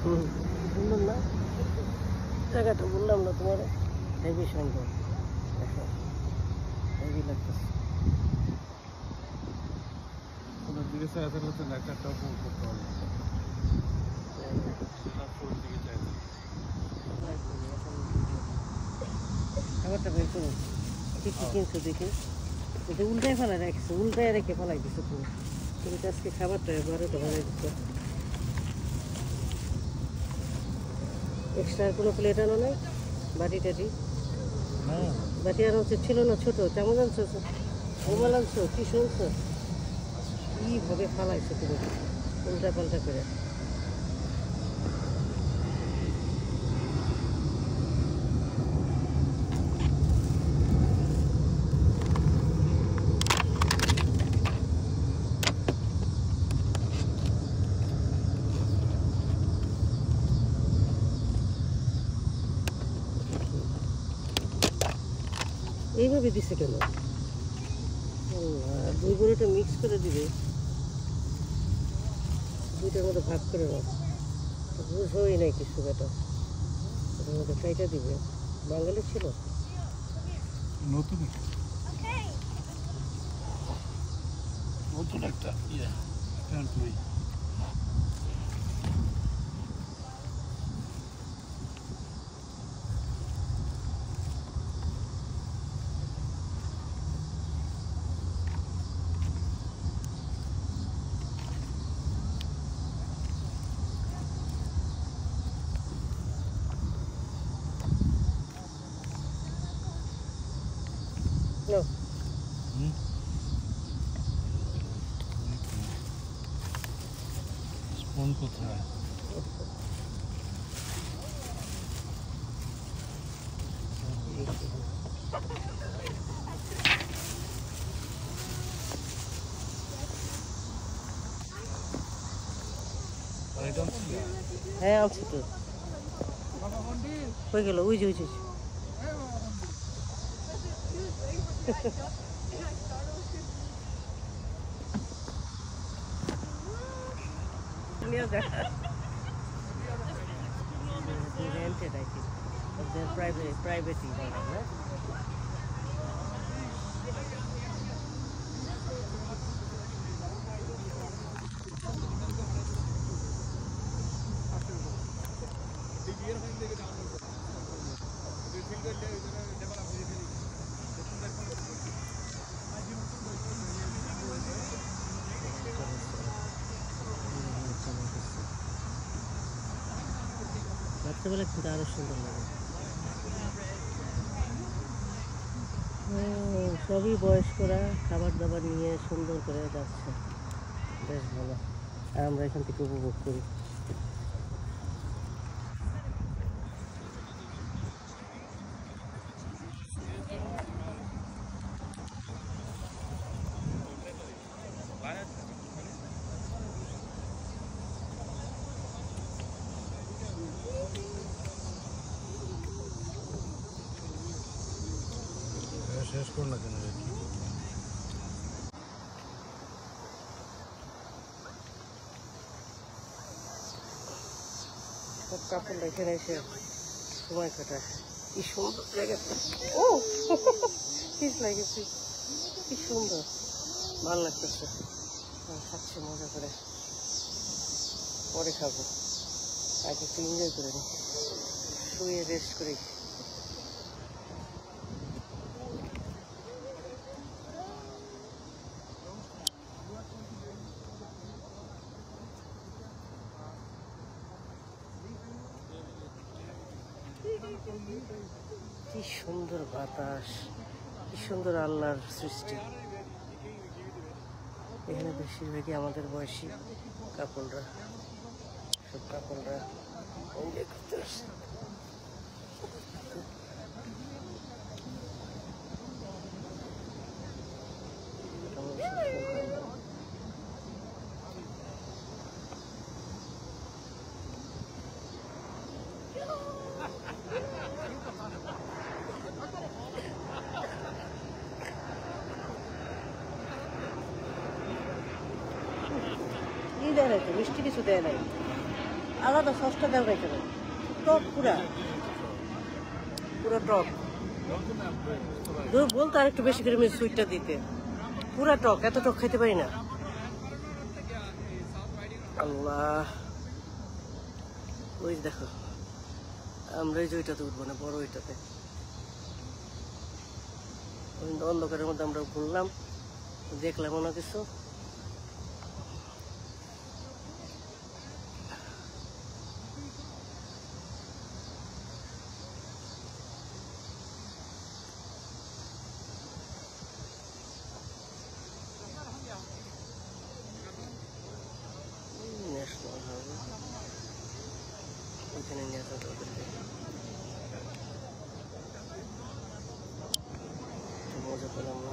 সুন্দর না জায়গাটা, বললাম না তোমার হেভি সুন্দর, দেখো হেভি লাগতেছে। খাবারটা বের করো, কি কি কিনছো দেখে। এটা উল্টায় ফেলা রাখছো, উল্টায় রেখে ফেলাই দিছো তুমি। তুমি তো আজকে খাবারটা বারোটা ফেলাই দিচ্ছ। এক্সট্রা কোনো প্লেট আনো নাই, বাটি টাটি? বাটি আনা উচিত ছিল না, ছোটো চামচ আনছো, মোবাইল আনছো, টিস্যু আনছো, কীভাবে ফালাইছো তুমি উল্টা পাল্টা করে। এইভাবে দিছে কেন? দুই বড়িটা মিক্স করে দিবে, দুইটার মধ্যে ভাগ করে নাও। বুঝোই নাই কিছু বেটা, ওটার মধ্যে কাইটা দিবে। বাঙালি ছিল নতুন নতুন একটা এমপ্লয়ি। স্পুন কোথায়? হ্যাঁ আনছি তো, হয়ে গেল। ওই যে ওই যে rented, I think. But they're private even, right? রাত্রেবেলা কিন্তু আরো সুন্দর লাগে। সবই বয়স্করা খাবার দাবার নিয়ে সুন্দর করে যাচ্ছে, বেশ ভালো। আর আমরা এখান থেকে উপভোগ করি। শেষ কর না কেন? সব কাপড় এখানে এসে সময় কাটায়। কি সুন্দর জায়গাটা, ও পিস লাগেছে, কি সুন্দর, ভালো লাগতেছে। খাচ্ছি মজা করে, পরে খাবো, আগে একটু এনজয় করে নিই, শুয়ে রেস্ট করি। কি সুন্দর বাতাস, কি সুন্দর আল্লাহর সৃষ্টি। এখানে বেশিরভাগই আমাদের বয়সী কাপড়রা, সব কাপড়রা এনজয় করতে আসছে। কি দেয় নাই তো, মিষ্টি কিছু দেয় নাই। আলাদা সসটা দেওয়া নাই কেন? টক পুরা পুরো টক। বলতো আর একটু বেশি করে সুইটটা দিতে। পুরা টক, এত টক খাইতে পারি না। আল্লাহ, ওই দেখো আমরা এই যে ওইটাতে উঠবো না, বড় ওইটাতে। অন্ধকারের মধ্যে আমরা ঘুরলাম, দেখলাম অনেক কিছু। ন্যাশনাল হাইওয়ে, ওইখানে নিয়ে আসা ওদেরকে মজা পেলাম না।